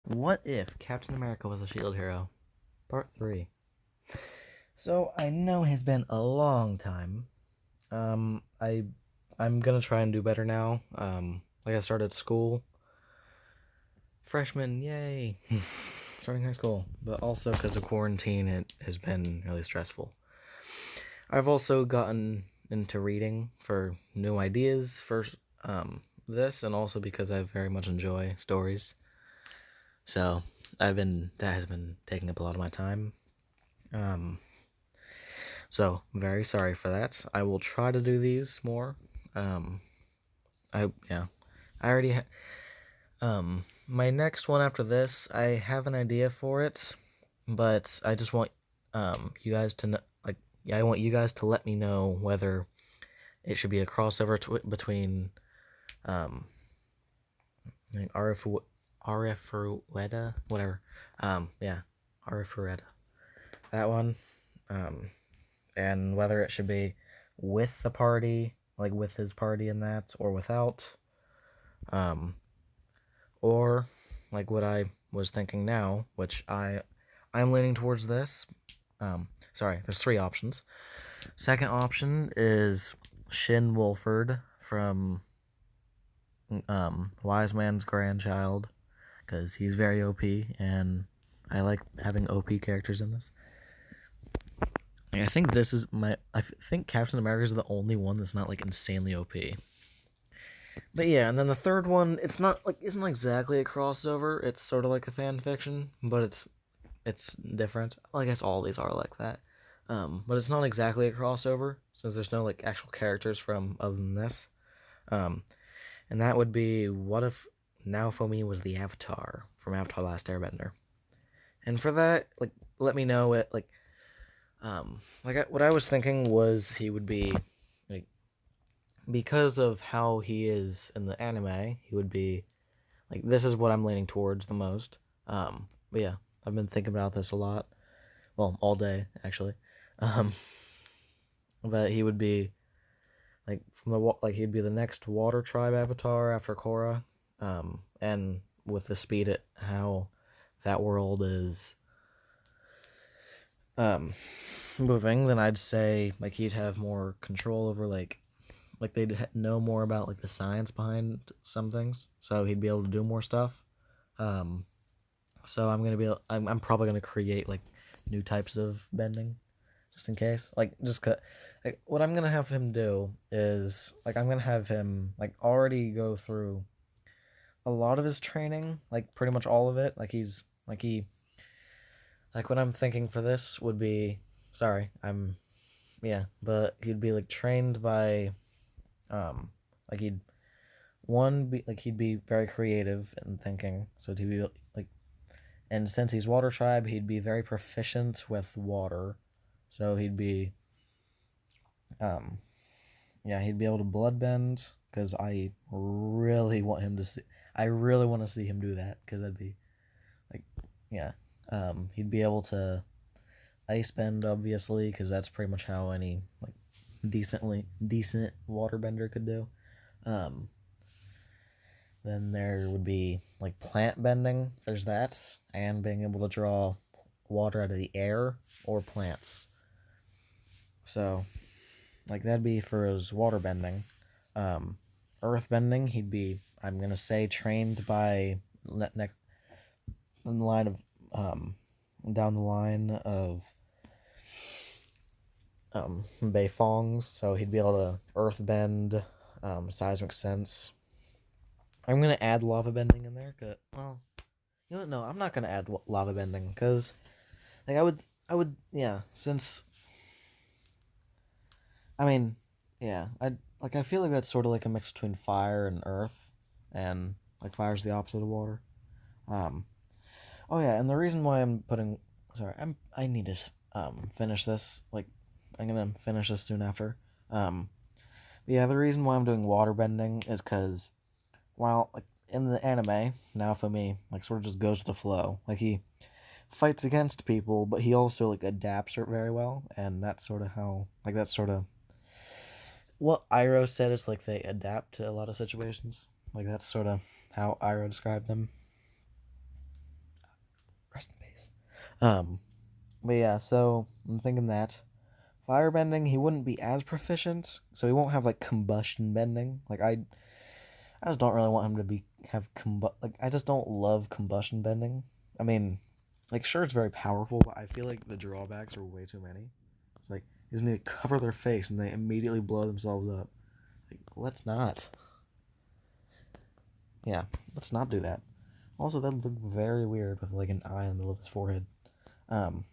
What if Captain America was a shield hero? Part 3. So I know it's been a long time. I'm gonna try and do better now. Like I started school. Freshman, yay! Starting high school. But also because of quarantine, it has been really stressful. I've also gotten into reading for new ideas for this, and also because I very much enjoy stories. So that has been taking up a lot of my time. Um, so very sorry for that. I will try to do these more. Um, I already my next one after this, I have an idea for it, but I just want you guys to I want you guys to let me know whether it should be a crossover between um like Arifureta, whatever. Yeah, Arifureta. That one. Um, and whether it should be with the party, like with his party in that, or without, um, or like what I was thinking now, which I'm leaning towards this. Sorry, there's three options. Second option is Shin Wolford from Wise Man's Grandchild, because he's very OP, and I like having OP characters in this. I think this is my. I think Captain America is the only one that's not like insanely OP. But yeah, and then the third one, it's not like isn't exactly a crossover. It's sort of like a fan fiction, but it's different. Well, I guess all these are like that. But it's not exactly a crossover since there's no like actual characters from other than this. Um, and that would be what if Now for me was the Avatar from Avatar: Last Airbender. And for that, like, let me know it what I was thinking was he would be like because of how he is in the anime, he would be like this is what I'm leaning towards the most. But yeah, I've been thinking about this a lot. Well, all day actually. Um, but he would be like he'd be the next Water Tribe Avatar after Korra. And with the speed at how that world is um moving, then I'd say like he'd have more control over like they'd know more about like the science behind some things, so he'd be able to do more stuff. Um, so I'm probably gonna create like new types of bending, just in case. Like what I'm gonna have him do is like I'm gonna have him like already go through a lot of his training, like pretty much all of it. Like what I'm thinking for this would be sorry, but he'd be like trained by like he'd be very creative in thinking, so he'd be like, and since he's water tribe, he'd be very proficient with water, so um he'd be able to bloodbend because I really want to see him do that because that'd be like yeah he'd be able to ice bend obviously because that's pretty much how any like decent waterbender could do. um Then there would be like plant bending. There's that, and being able to draw water out of the air or plants. So, like that'd be for his water bending. Earth bending, he'd be I'm gonna say trained by in the line of down the line of Beifongs. So he'd be able to earth bend, seismic sense. I'm gonna add lava bending in there. Well, you know what? No, I'm not gonna add lava bending because like yeah. Since I mean, yeah, I feel like that's sort of like a mix between fire and earth, and like fire's the opposite of water. Um, oh yeah, and the reason why I need to finish this. Like, I'm gonna finish this soon after. Um, yeah, the reason why I'm doing water bending is because while like in the anime, now for me, like sort of just goes with the flow. Like he fights against people, but he also like adapts it very well, and that's sort of what Iroh said. Is like they adapt to a lot of situations. Like that's sort of how Iroh described them. Rest in peace. But yeah, so I'm thinking that firebending, he wouldn't be as proficient, so he won't have like combustion bending. Like I just don't really want him to have I just don't love combustion bending. I mean, like sure it's very powerful, but I feel like the drawbacks are way too many. It's like you just need to cover their face and they immediately blow themselves up. Like let's not. Yeah, let's not do that. Also, that'd look very weird with like an eye in the middle of his forehead. Um,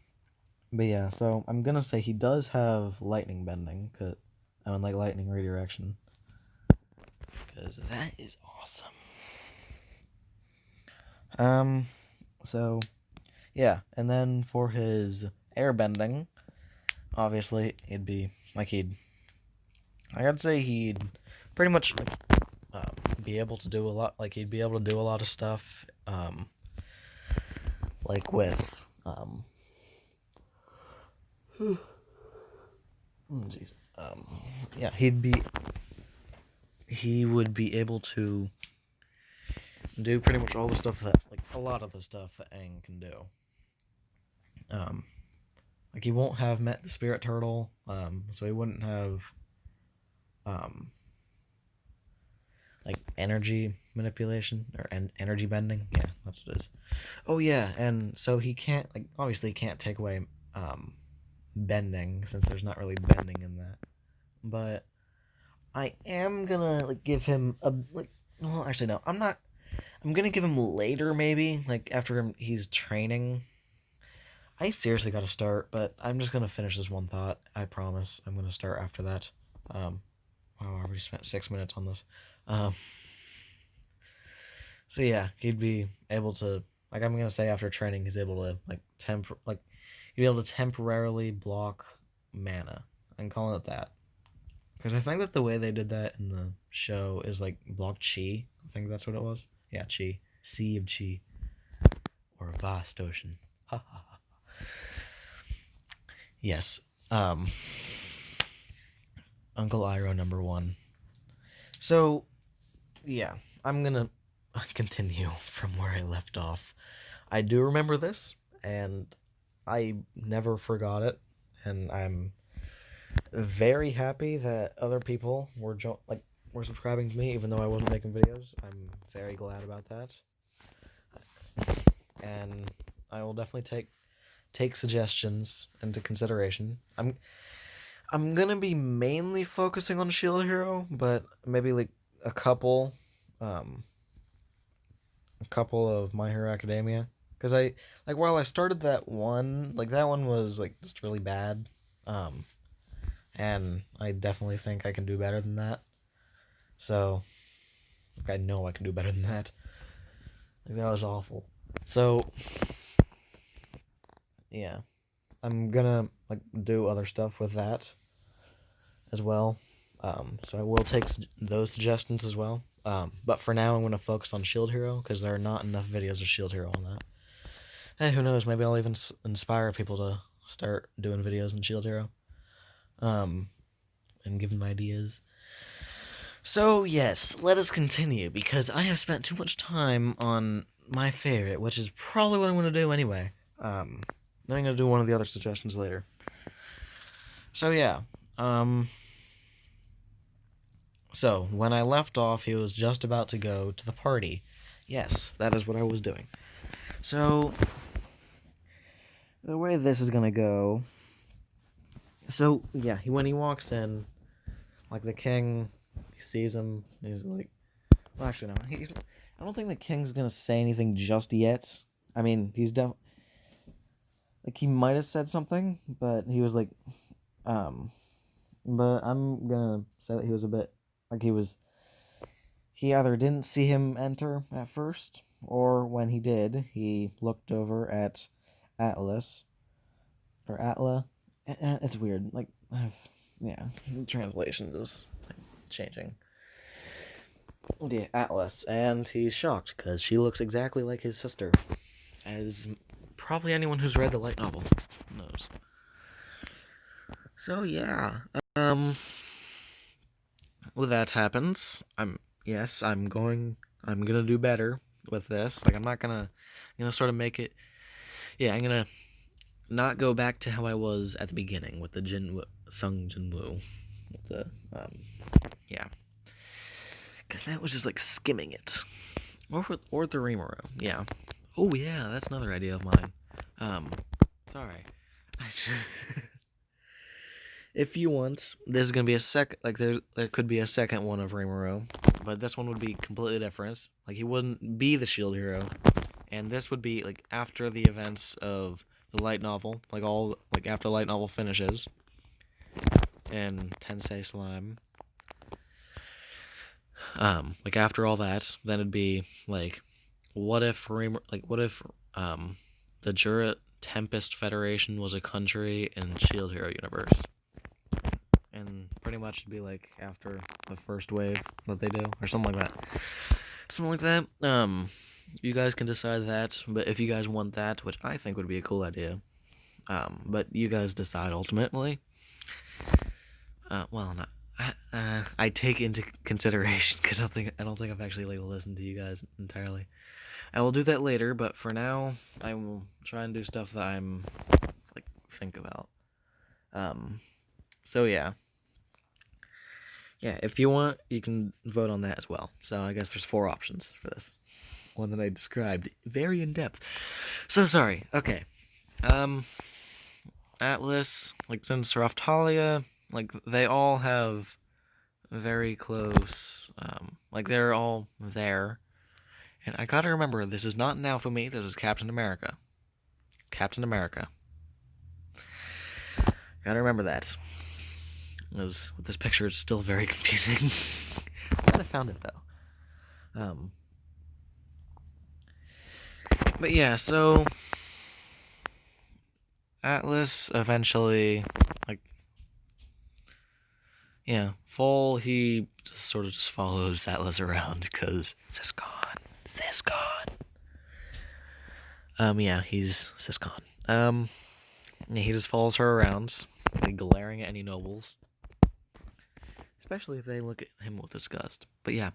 but yeah, so I'm gonna say he does have lightning bending, cause I mean like lightning redirection, cause that is awesome. So yeah, and then for his airbending, obviously it'd be like I'd say he'd pretty much be able to do a lot. Like he'd be able to do a lot of stuff. Like with oh jeez. Yeah, he would be able to do pretty much all the stuff that like a lot of the stuff that Aang can do. Like he won't have met the spirit turtle, so he wouldn't have like energy manipulation or energy bending. Yeah, that's what it is. Oh yeah, and so he can't like obviously he can't take away bending since there's not really bending in that. But I am gonna like give him a like. Well, actually no, I'm not. I'm gonna give him later maybe like after he's training. I seriously gotta start, but I'm just gonna finish this one thought. I promise. I'm gonna start after that. Wow, I already spent 6 minutes on this. Um, so yeah, he'd be able to like I'm gonna say after training he's able to like he'd be able to temporarily block mana. I'm calling it that. Because I think that the way they did that in the show is like block chi. I think that's what it was. Yeah, chi. Sea of chi. Or a vast ocean. Ha ha ha. Yes. Uncle Iroh #1. So, yeah, I'm gonna continue from where I left off. I do remember this, and I never forgot it, and I'm very happy that other people were were subscribing to me, even though I wasn't making videos. I'm very glad about that, and I will definitely take suggestions into consideration. I'm gonna be mainly focusing on Shield Hero, but maybe like a couple, a couple of My Hero Academia, because I like while I started that one, like that one was like just really bad, and I definitely think I can do better than that. So I know I can do better than that. Like that was awful. So yeah, I'm gonna like do other stuff with that as well. So I will take those suggestions as well. But for now, I'm going to focus on Shield Hero because there are not enough videos of Shield Hero on that. Hey, who knows? Maybe I'll even inspire people to start doing videos on Shield Hero. And give them ideas. So yes, let us continue because I have spent too much time on my favorite, which is probably what I'm going to do anyway. Then I'm going to do one of the other suggestions later. So yeah, So, when I left off, he was just about to go to the party. Yes, that is what I was doing. So, the way this is gonna go... So, yeah, when he walks in, like, the king, he sees him, he's like... Well, actually, no, I don't think the king's gonna say anything just yet. I mean, like, he might have said something, but he was like... But I'm gonna say that he was a bit... Like, he either didn't see him enter at first, or when he did, he looked over at Atlas, or Atla. It's weird. Like, yeah, the translation is changing. Yeah, Atlas, and he's shocked because she looks exactly like his sister, as probably anyone who's read the light novel knows. So yeah, when that happens, I'm gonna do better with this. Like I'm not gonna, sort of make it Yeah, I'm gonna not go back to how I was at the beginning with the Sung Jinwoo. With the, yeah. Because that was just like skimming it. Or the Rimuru, yeah. Oh, yeah, that's another idea of mine. Sorry. If you want, there's gonna be a there could be a second one of Rimuru, but this one would be completely different. Like, he wouldn't be the shield hero, and this would be like after the events of the light novel, like after the light novel finishes, and Tensei Slime. Like after all that, then it'd be like, what if the Jura Tempest Federation was a country in Shield Hero universe? And pretty much it'd be like after the first wave that they do, or something like that. Something like that. You guys can decide that, but if you guys want that, which I think would be a cool idea, but you guys decide ultimately. Well, not. I take into consideration because I don't think I've actually like listened to you guys entirely. I will do that later, but for now, I will try and do stuff that I'm like think about. So yeah. Yeah, if you want, you can vote on that as well. So I guess there's 4 options for this. One that I described very in depth. So sorry. Okay. Atlas, like since Raftalia, like they all have very close, like they're all there. And I gotta remember, this is not Naofumi, this is Captain America. Captain America. Gotta remember that. Because with this picture, it's still very confusing. Glad I found it though. But yeah, so Atlas eventually, like, yeah, Vol, he just sort of just follows Atlas around because Siscon. Yeah, he's Siscon. Yeah, he just follows her around, like, glaring at any nobles, especially if they look at him with disgust. But yeah,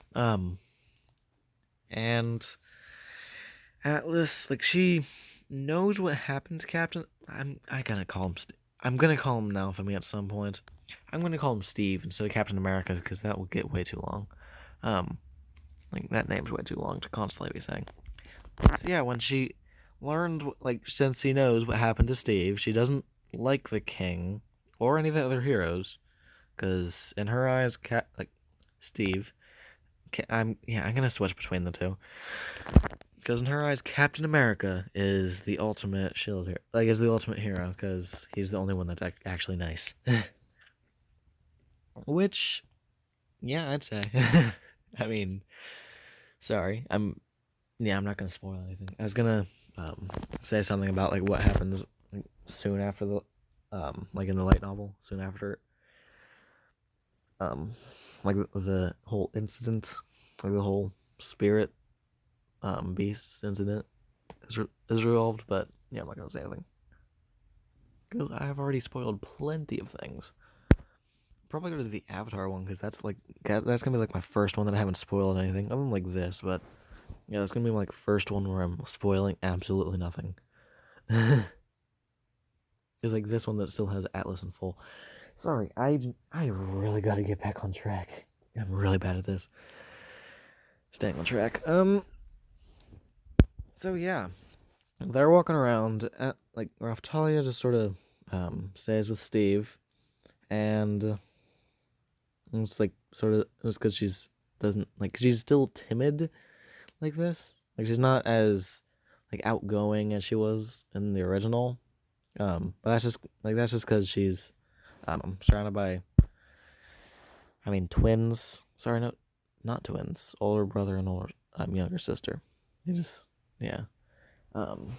and Atlas, like, she knows what happened to Captain. I'm gonna call him. I'm gonna call him now for me at some point. I'm gonna call him Steve instead of Captain America because that will get way too long. Like that name's way too long to constantly be saying. So yeah, when she learned, like, since she knows what happened to Steve, she doesn't like the king or any of the other heroes because in her eyes, Steve. I'm gonna switch between the two. Because in her eyes, Captain America is the ultimate shield hero. Like, is the ultimate hero, because he's the only one that's actually nice. Which, yeah, I'd say. I mean, sorry. I'm not going to spoil anything. I was going to say something about, like, what happens like, soon after the, like, in the light novel, soon after, like, the whole incident, like, the whole spirit beast incident is resolved, but yeah, I'm not gonna say anything because I have already spoiled plenty of things. Probably go to the Avatar one because that's gonna be like my first one that I haven't spoiled anything other than like this, but yeah, that's gonna be my like first one where I'm spoiling absolutely nothing. Because like this one that still has Atlas in full. Sorry, I really gotta get back on track. I'm really bad at this. Staying on track. So yeah, they're walking around at like Raftalia just sort of stays with Steve, and it's like sort of it's because she's doesn't like she's still timid like this. Like she's not as like outgoing as she was in the original. But that's just because she's surrounded by twins. Sorry, no, not twins. Older brother and older younger sister. They just yeah. Um,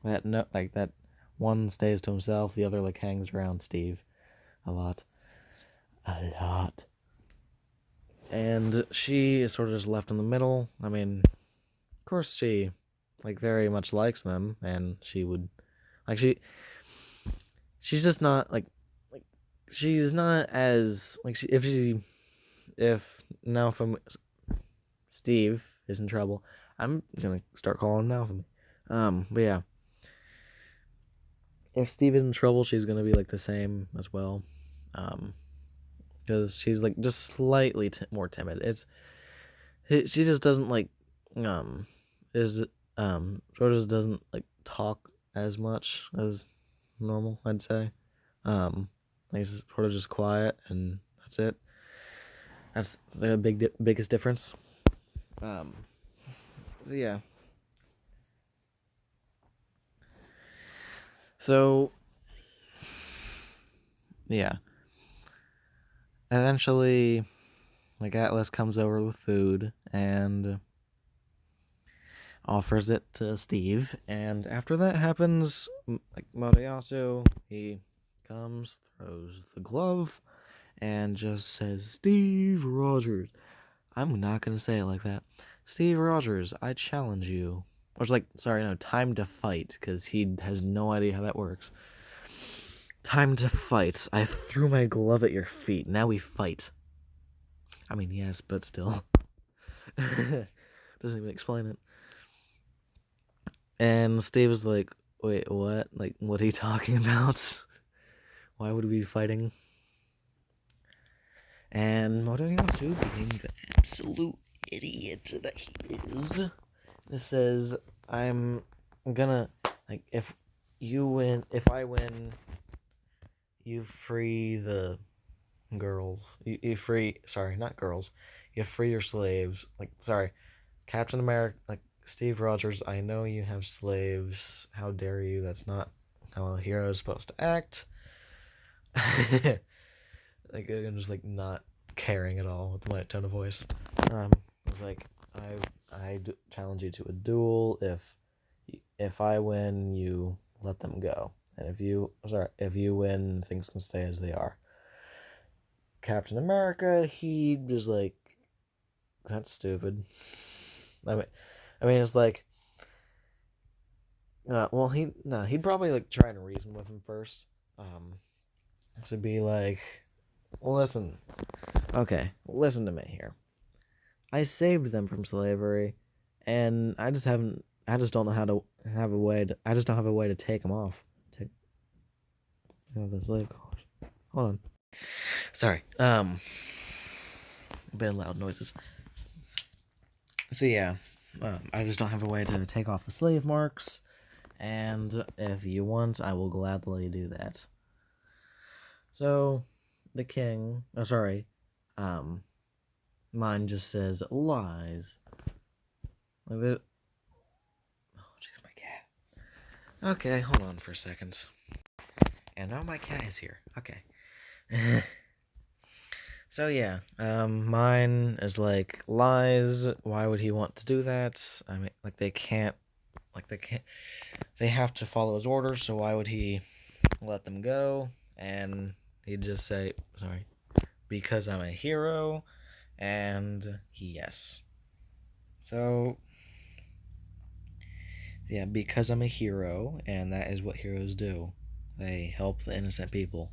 that one stays to himself, the other like hangs around Steve a lot. And she is sort of just left in the middle. I mean, of course she like very much likes them, and she would like she's just not like she's not as like if now from Steve is in trouble, I'm gonna start calling him now for me. But yeah, if Steve is in trouble, she's gonna be like the same as well, because she's like just slightly more timid. She just doesn't like is sort of doesn't like talk as much as normal, I'd say. Like it's sort of just quiet and that's it. That's the biggest difference. So yeah. So yeah. Eventually, like Atlas comes over with food and offers it to Steve, and after that happens, like Moriyasu, he comes, throws the glove, and just says, "Steve Rogers." I'm not gonna say it like that. "Steve Rogers, I challenge you." Or it's like, sorry, no, time to fight, because he has no idea how that works. "Time to fight. I threw my glove at your feet. Now we fight." I mean, yes, but still. Doesn't even explain it. And Steve was like, "Wait, what? Like, what are you talking about? Why would we be fighting?" And Moriyasu, being the absolute idiot that he is, says, "I'm gonna, like, if I win, you free the girls. You free, sorry, not girls. You free your slaves. Like, sorry, Captain America, like, Steve Rogers, I know you have slaves. How dare you? That's not how a hero is supposed to act." Like, I'm just like not caring at all with my tone of voice. I was like, I challenge you to a duel. If I win, you let them go, and if you win, things can stay as they are. Captain America, he was like, "That's stupid." I mean, it's like, well, he'd probably like try and reason with him first, to be like, "Well, listen, okay, listen to me here. I saved them from slavery, and I just don't know how to have a way to. I just don't have a way to take them off. Take the slave collars. Hold on. Sorry. A bit of loud noises. So yeah, I just don't have a way to take off the slave marks, and if you want, I will gladly do that." So, the king. Oh, sorry. Mine just says lies. Like that. Oh, jeez, my cat. Okay, hold on for a second. And now my cat is here. Okay. So yeah, mine is like lies. Why would he want to do that? I mean, they can't, they have to follow his orders. So why would he let them go? And he'd just say, sorry, because I'm a hero, and yes. So yeah, because I'm a hero, and that is what heroes do. They help the innocent people.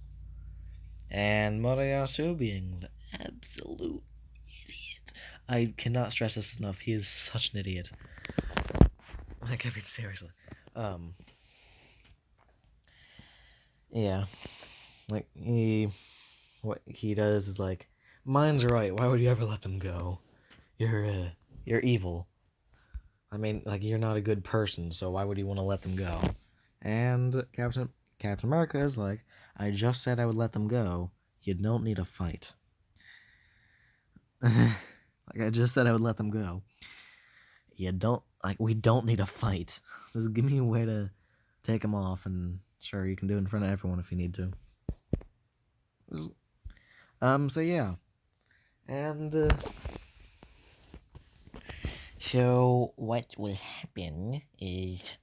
And Moriyasu being the absolute idiot. I cannot stress this enough. He is such an idiot. Like, I mean, seriously. Yeah. Like, what he does is like, "Mine's right. Why would you ever let them go? You're evil. I mean, like, you're not a good person, so why would you want to let them go?" And Captain America is like, "I just said I would let them go. You don't need a fight." Like, I just said I would let them go. We don't need a fight. Just give me a way to take them off, and sure, you can do it in front of everyone if you need to. So yeah. And, so what will happen is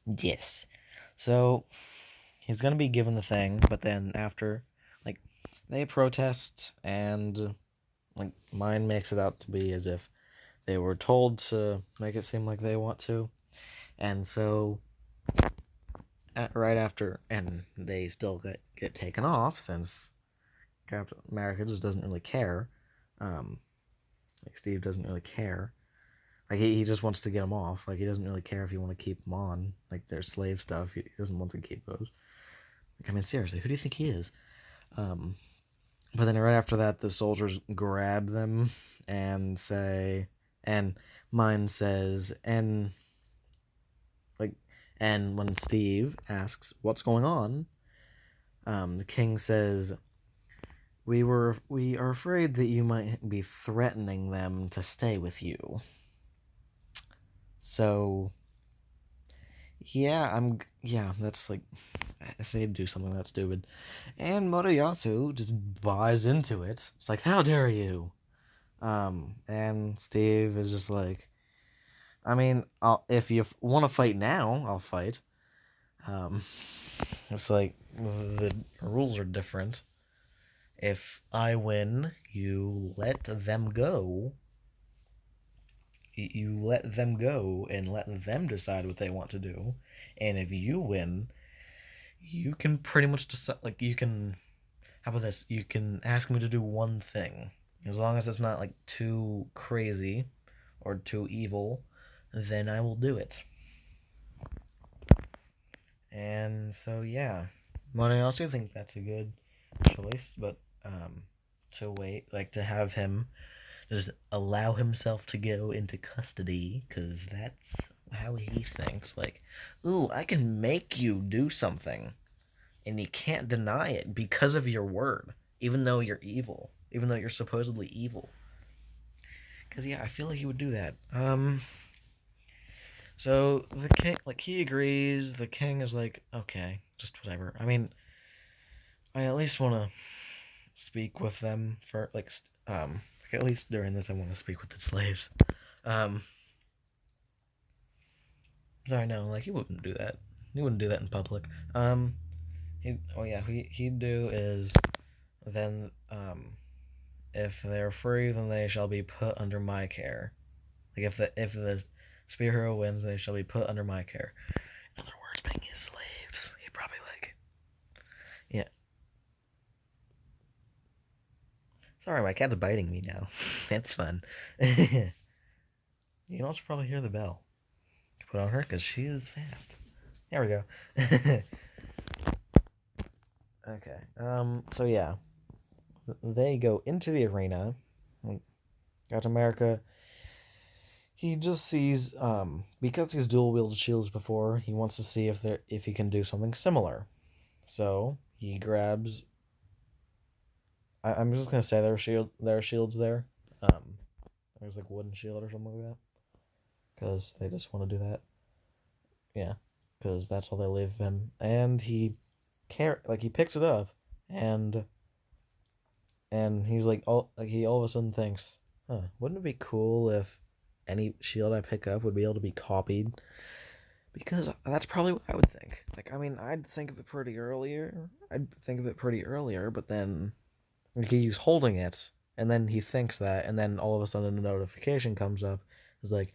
this. So, he's gonna be given the thing, but then after, like, they protest, and, like, mine makes it out to be as if they were told to make it seem like they want to. And so, right after, and they still get taken off, since Captain America just doesn't really care. Like, Steve doesn't really care. Like he just wants to get them off. Like he doesn't really care if you want to keep them on. Like their slave stuff. He doesn't want to keep those. Like I mean, seriously, who do you think he is? Um, but then right after that, the soldiers grab them and say, and mine says, like, and when Steve asks what's going on, the king says, we are afraid that you might be threatening them to stay with you. So yeah, that's like if they do something that stupid. And Moriyasu just buys into it. It's like, how dare you? And Steve is just like, I mean, if you want to fight now, I'll fight. Um, it's like the rules are different. If I win, you let them go. You let them go and let them decide what they want to do. And if you win, you can pretty much decide. Like you can. How about this? You can ask me to do one thing, as long as it's not like too crazy or too evil. Then I will do it. And so yeah, but I also think that's a good choice. But to wait, like to have him just allow himself to go into custody, because that's how he thinks. Like, ooh, I can make you do something, and you can't deny it because of your word, even though you're evil, even though you're supposedly evil. Because yeah, I feel like he would do that. So the king, like, he agrees. The king is like, okay, just whatever. I mean, I at least want to speak with them for like at least during this, I want to speak with the slaves. Um, sorry, no, like he wouldn't do that. He wouldn't do that in public. He'd do is then if they're free, then they shall be put under my care. Like if the spear hero wins, they shall be put under my care. In other words, being his slaves. He'd probably like, yeah. Sorry, my cat's biting me now. That's fun. You can also probably hear the bell. Put on her because she is fast. There we go. Okay. So yeah, they go into the arena. Captain America. He just sees because he's dual wielded shields before. He wants to see if he can do something similar. So he grabs. I'm just gonna say there are shields there. There's like wooden shield or something like that because they just want to do that. Yeah, because that's all they leave him. And he picks it up, and he's like, he all of a sudden thinks, huh, wouldn't it be cool if any shield I pick up would be able to be copied? Because that's probably what I would think. Like, I mean, I'd think of it pretty earlier. But then like, he's holding it, and then he thinks that, and then all of a sudden a notification comes up. It's like,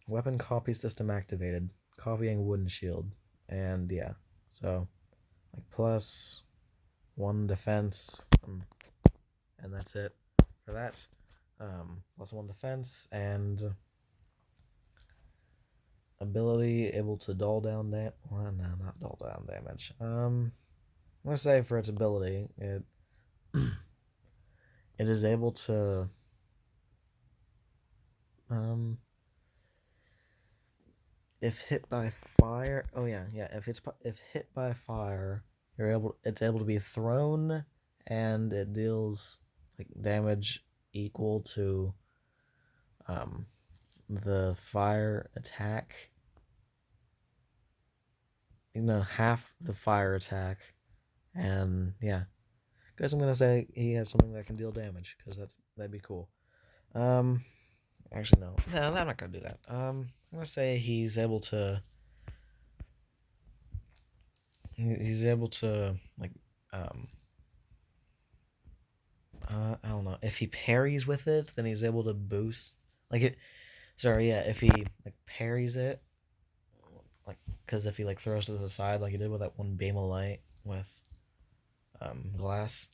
weapon copy system activated, copying wooden shield, and yeah, so like +1 defense, and that's it for that. +1 defense and ability able to dull down that. Well, no, not dull down damage. I'm gonna say for its ability, it it is able to um if hit by fire. Oh yeah. If hit by fire, it's able to be thrown, and it deals like damage equal to the fire attack. Half the fire attack, and yeah. Guys, I'm gonna say he has something that can deal damage because that'd be cool. Um, Actually no, I'm not gonna do that. I'm gonna say he's able to like um I don't know, if he parries with it, then he's able to boost like it. Sorry, yeah, if he like parries it, like because if he like throws to the side like he did with that one beam of light with glass.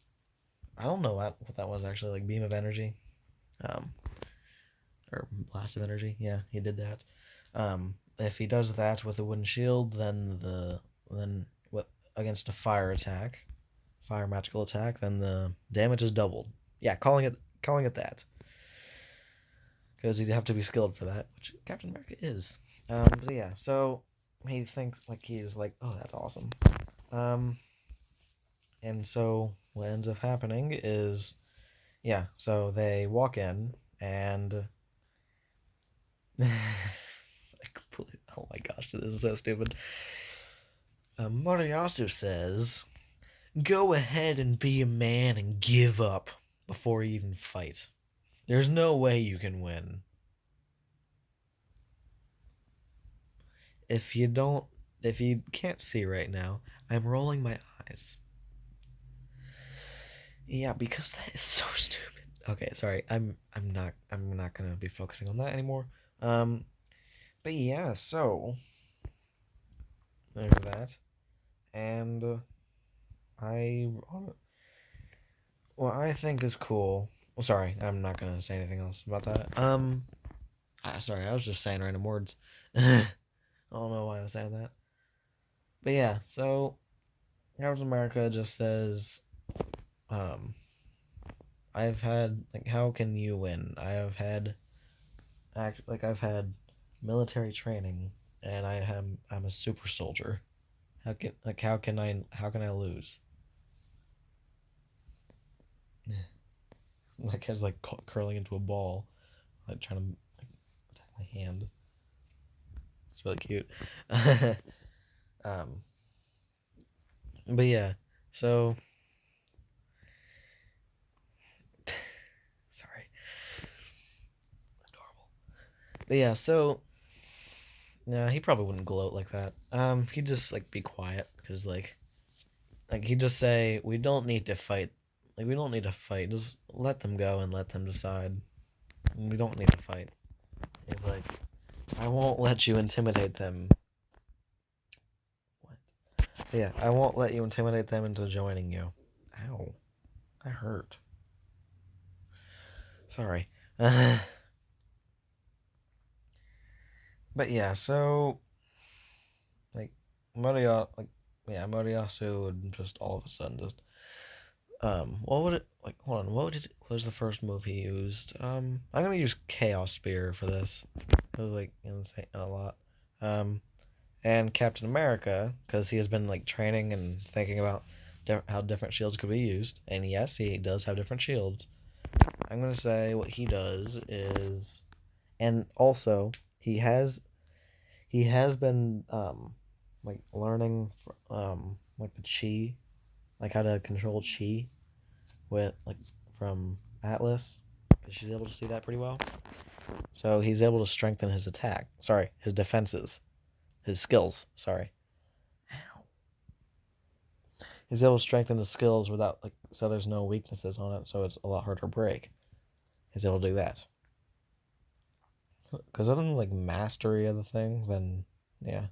I don't know what that was actually, like beam of energy. Um, or blast of energy. Yeah, he did that. If he does that with a wooden shield, then what against a fire attack, fire magical attack, then the damage is doubled. Yeah, calling it that, because you'd have to be skilled for that, which Captain America is. But yeah, so he thinks like he's like, oh, that's awesome. Um, and so what ends up happening is, yeah, so they walk in and oh my gosh, this is so stupid. Moriyasu says, "Go ahead and be a man and give up before you even fight. There's no way you can win. If you don't, if you can't see right now, I'm rolling my eyes. Yeah, because that is so stupid. Okay, sorry. I'm not gonna be focusing on that anymore. Um, but yeah, so there's that, and I what I think is cool. Well, sorry, I'm not gonna say anything else about that. Sorry, I was just saying random words. I don't know why I was saying that. But yeah, so Captain America just says, um, I've had like, how can you win? I've had military training, and I'm a super soldier. How can I lose? My kid's like curling into a ball, like trying to like, attack my hand. It's really cute. um, but yeah, so sorry, adorable. But yeah, so no, he probably wouldn't gloat like that. He'd just like be quiet because like he'd just say, "We don't need to fight. Like we don't need to fight. Just let them go and let them decide. We don't need to fight." He's like, "I won't let you intimidate them." What? Yeah, I won't let you intimidate them into joining you. Ow, that hurt. Sorry. But yeah, so like Moriyasu would just all of a sudden just what would it like? Hold on, what was the first move he used? I'm gonna use Chaos Spear for this. It was like insane a lot. Um, and Captain America, because he has been like training and thinking about how different shields could be used, and yes, he does have different shields. I'm gonna say what he does is, and also he has been like learning like the chi, like how to control chi with like from Atlas, because she's able to see that pretty well. So he's able to strengthen his attack. Sorry, his defenses, his skills. Sorry, he's able to strengthen his skills without like so there's no weaknesses on it, so it's a lot harder to break. He's able to do that. Because other than like mastery of the thing, then yeah.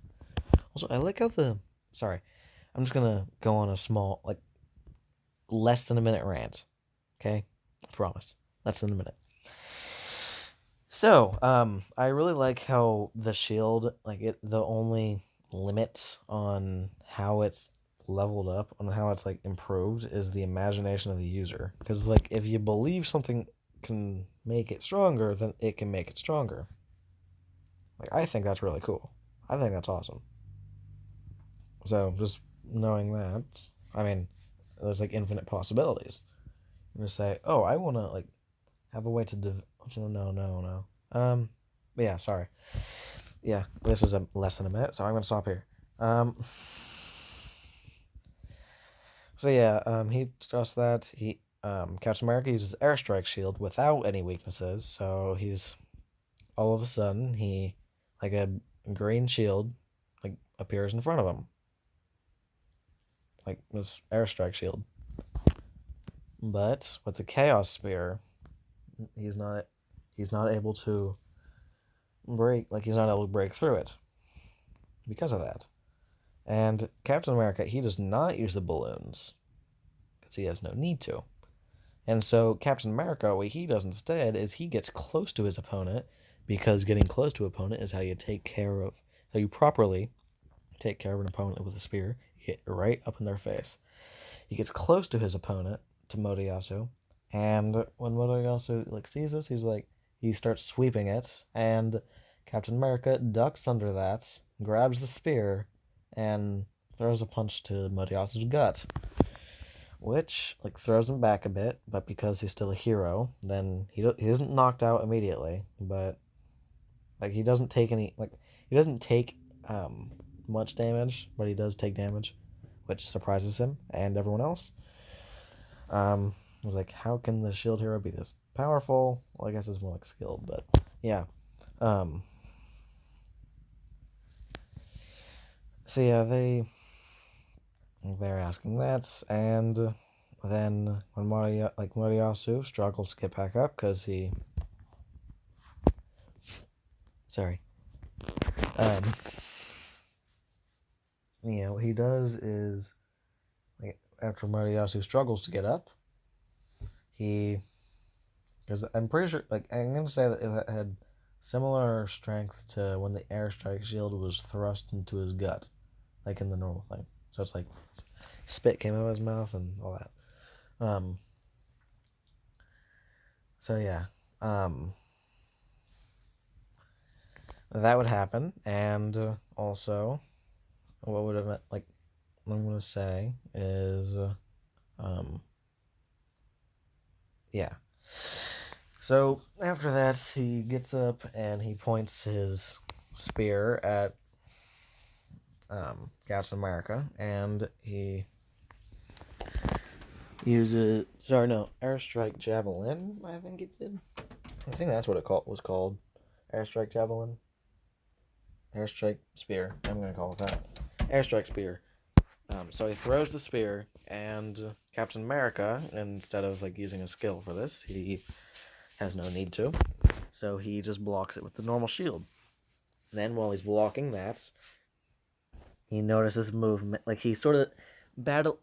Also, I like how the sorry, I'm just gonna go on a small like less than a minute rant. Okay, I promise, less than a minute. So, I really like how the shield, like the only limit on how it's leveled up, on how it's like improved, is the imagination of the user. Because like, if you believe something can make it stronger, then it can make it stronger. Like, I think that's really cool. I think that's awesome. So just knowing that, I mean, there's like infinite possibilities. You just say, oh, I want to like have a way to no. But yeah, sorry. Yeah, this is a less than a minute, so I'm gonna stop here. Um, so yeah, he does that. Captain America uses airstrike shield without any weaknesses, so he's all of a sudden like a green shield like appears in front of him, like this airstrike shield. But with the Chaos Spear, he's not he's not able to he's not able to break through it because of that. And Captain America, he does not use the balloons because he has no need to. And so Captain America, what he does instead is he gets close to his opponent, because getting close to an opponent is how you how you properly take care of an opponent with a spear. You hit right up in their face. He gets close to his opponent, to Moriyasu, and when Moriyasu sees this, he starts sweeping it, and Captain America ducks under that, grabs the spear, and throws a punch to Moriyasu's gut, which throws him back a bit. But because he's still a hero, then he isn't knocked out immediately, but he doesn't take he doesn't take much damage, but he does take damage, which surprises him and everyone else. I was like, how can the shield hero be this powerful? Well, I guess it's more like skilled, but yeah. So yeah, they're asking that, and then when Moriyasu struggles to get back up because sorry, um, what he does is after Moriyasu struggles to get up, because I'm pretty sure I'm gonna say that it had similar strength to when the airstrike shield was thrust into his gut, like in the normal thing. So it's spit came out of his mouth and all that. So yeah, that would happen, and also, what would have I'm gonna say is, yeah. So after that, he gets up and he points his spear at Captain America, and he uses airstrike javelin. I think it did. I think that's what it was called, airstrike javelin, airstrike spear. I'm gonna call it that, airstrike spear. So he throws the spear, and Captain America, instead of using a skill for this, he has no need to. So he just blocks it with the normal shield. Then while he's blocking that, he notices movement. He sort of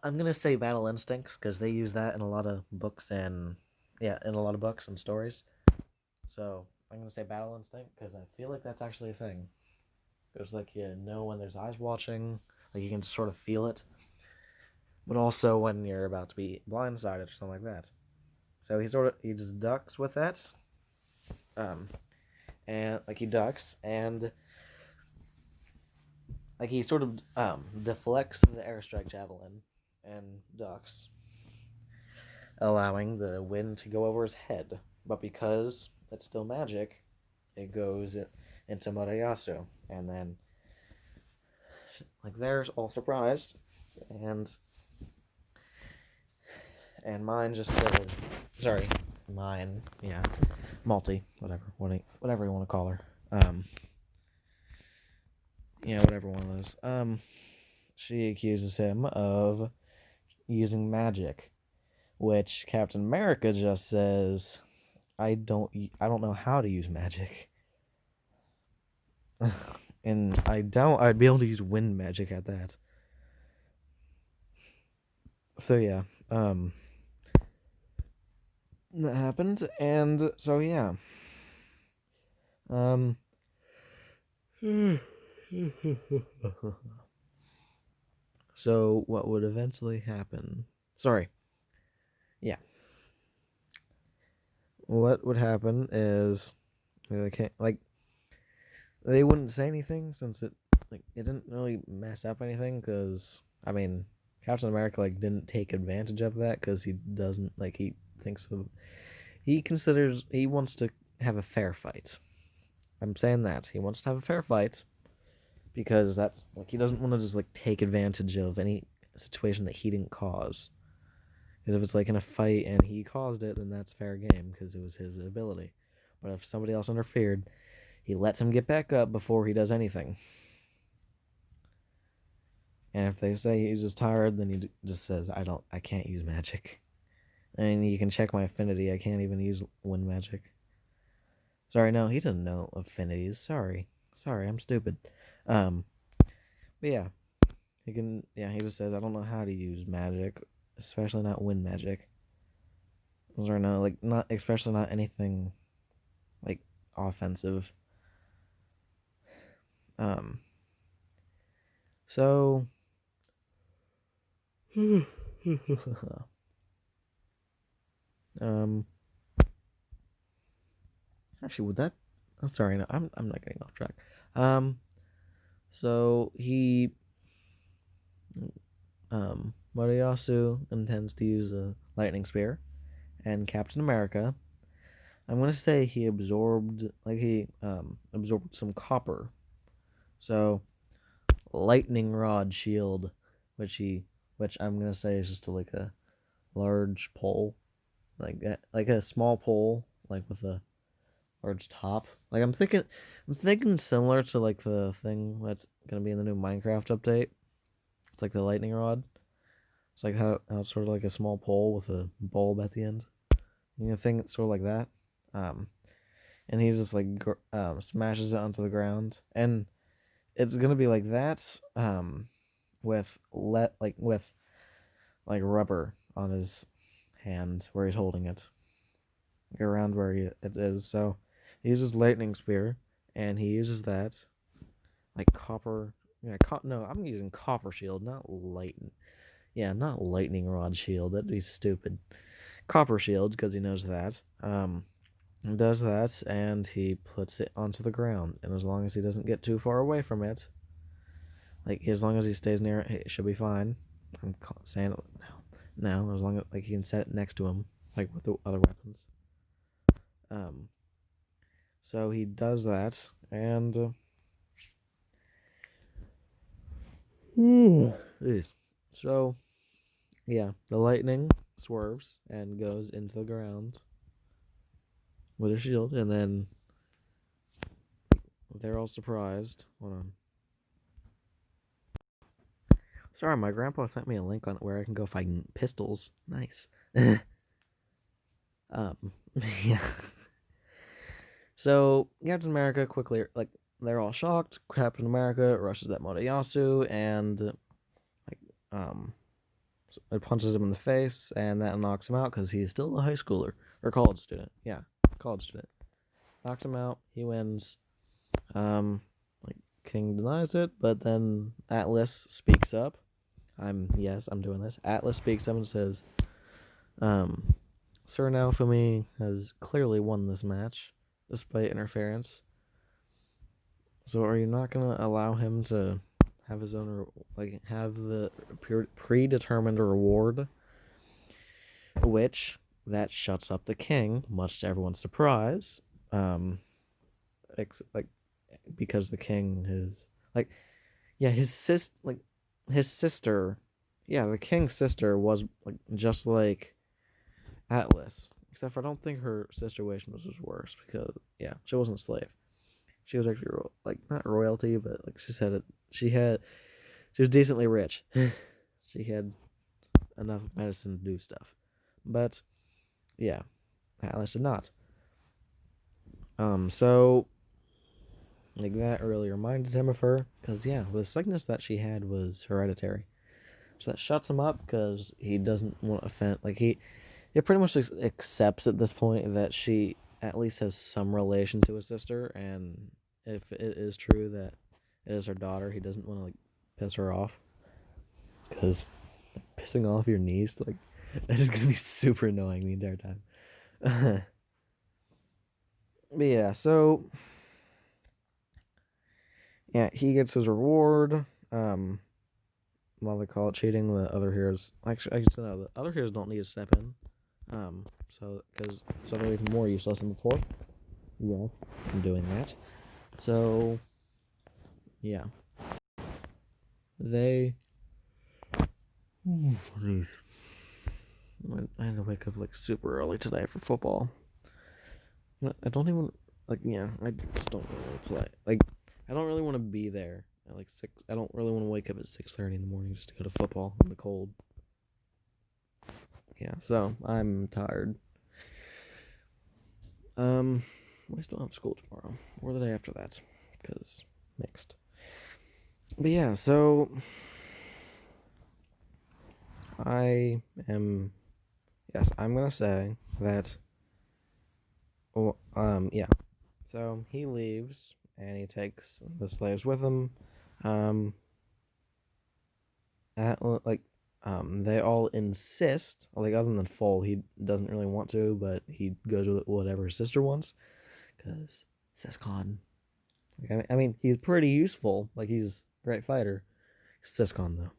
I'm gonna say battle instincts, because they use that in a lot of books and stories. So I'm gonna say battle instinct because I feel like that's actually a thing. It's you know when there's eyes watching, you can sort of feel it, but also when you're about to be blindsided or something like that. So he just ducks with that, and he ducks, and he sort of deflects the airstrike javelin and ducks, allowing the wind to go over his head. But because it's still magic, it goes into Moriyasu, and then they're all surprised, and mine just says, sorry, mine, yeah, Multi, whatever you want to call her, whatever one of those, she accuses him of using magic, which Captain America just says, I don't know how to use magic. And I'd be able to use wind magic at that. So yeah, that happened, and so yeah, so what would eventually happen? Sorry, yeah, what would happen is they can't they wouldn't say anything, since it didn't really mess up anything, because Captain America didn't take advantage of that, because he doesn't he thinks of he wants to have a fair fight. I'm saying that he wants to have a fair fight, because that's he doesn't want to just take advantage of any situation that he didn't cause. Because if it's in a fight and he caused it, then that's fair game, because it was his ability. But if somebody else interfered, he lets him get back up before he does anything. And if they say he's just tired, then he just says, I can't use magic. And you can check my affinity. I can't even use wind magic. Sorry, no, he doesn't know affinities. Sorry, I'm stupid. But yeah, he just says, I don't know how to use magic, especially not wind magic. Those are no, like, not, especially not anything, like, offensive. Um, so, um, actually, would that, I'm sorry, no, I'm not getting off track. Um, so Moriyasu intends to use a lightning spear, and Captain America, I'm gonna say he absorbed some copper. So lightning rod shield, which he, which I'm gonna say is just like a large pole, like a small pole, like with a large top. Like I'm thinking similar to like the thing that's gonna be in the new Minecraft update. It's like the lightning rod. It's like how it's sort of like a small pole with a bulb at the end. You know, thing that's sort of like that. Um, and he just like smashes it onto the ground, and it's gonna be like that. With with like rubber on his hand where he's holding it, around where it is. So he uses lightning spear, and he uses that like copper. Yeah, no, I'm using copper shield, not lightning. Yeah, not lightning rod shield. That'd be stupid. Copper shield, because he knows that. He does that, and he puts it onto the ground. And as long as he doesn't get too far away from it, like as long as he stays near it, it should be fine. I'm saying it now. As long as like he can set it next to him, like with the other weapons. Um, so he does that, and so yeah, the lightning swerves and goes into the ground with a shield, and then they're all surprised. Hold on. Sorry, my grandpa sent me a link on where I can go find pistols. Nice. um, yeah. So Captain America quickly, like, they're all shocked. Captain America rushes at Moriyasu and like it punches him in the face, and that knocks him out because he's still a high schooler or college student. Yeah, college student. Knocks him out. He wins. Like King denies it, but then Atlas speaks up. I'm doing this. Atlas speaks up and says, um, Sir Naofumi has clearly won this match despite interference. So are you not gonna allow him to have his own, like, have the predetermined reward, which that shuts up the king, much to everyone's surprise, um, like because the king is like, yeah, his sister, yeah, the king's sister was like just like Atlas, except for I don't think her situation was worse because yeah, she wasn't a slave. She was actually like not royalty, but like she said it. She was decently rich. She had enough medicine to do stuff, but yeah, Atlas did not. So like that really reminded him of her because yeah, the sickness that she had was hereditary. So that shuts him up because he doesn't want to offend. Like he pretty much accepts at this point that she at least has some relation to his sister, and if it is true that it is her daughter, he doesn't want to like piss her off because pissing off your niece, like, it's just gonna be super annoying the entire time. But yeah, so yeah, he gets his reward. While they call it cheating, the other heroes actually, I guess no, the other heroes don't need to step in. So because some are even more useless than before. Yeah, I'm doing that. So yeah, they. Jeez. I had to wake up like super early today for football. I don't even like. Yeah, I just don't really want to play. Like, I don't really want to be there at like 6. I don't really want to wake up at 6:30 in the morning just to go to football in the cold. Yeah, so I'm tired. I still have school tomorrow or the day after that because mixed. But yeah, so I am yes, I'm gonna say that. Yeah. So he leaves and he takes the slaves with him. Um, like they all insist, like other than Foal, he doesn't really want to, but he goes with whatever his sister wants, because Sescon. Like, I mean, he's pretty useful. Like he's a great fighter. Sescon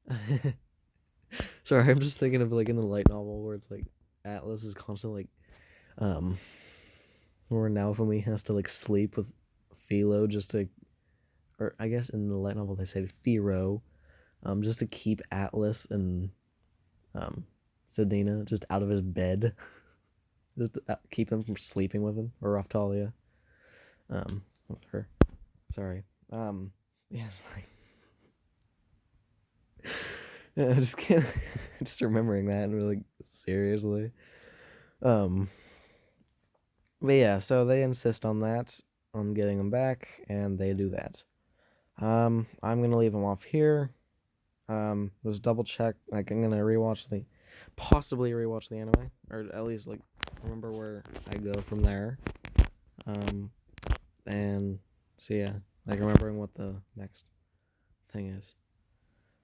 though. Sorry, I'm just thinking of like in the light novel where it's like Atlas is constantly um, where Naofumi has to like sleep with Philo just to, or I guess in the light novel they say Phiro, just to keep Atlas and um, Sedina just out of his bed, just to keep them from sleeping with him, or Raftalia, with her. Sorry. Yes, like I just can't. Just remembering that and really seriously. Um, but yeah, so they insist on that, on getting them back, and they do that. I'm gonna leave them off here. Just double check. Like I'm gonna possibly rewatch the anime, or at least like remember where I go from there. Um, and so yeah, like remembering what the next thing is.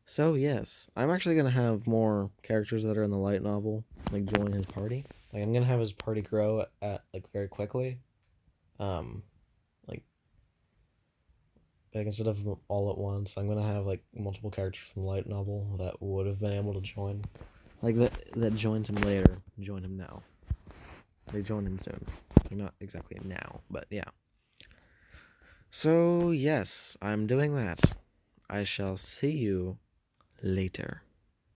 So yes, I'm actually gonna have more characters that are in the light novel like join his party. Like I'm gonna have his party grow at like very quickly. Um, like instead of all at once, I'm gonna have like multiple characters from the light novel that would have been able to join. Like that joined him later, join him now. They join him soon. Like not exactly now, but yeah. So yes, I'm doing that. I shall see you later.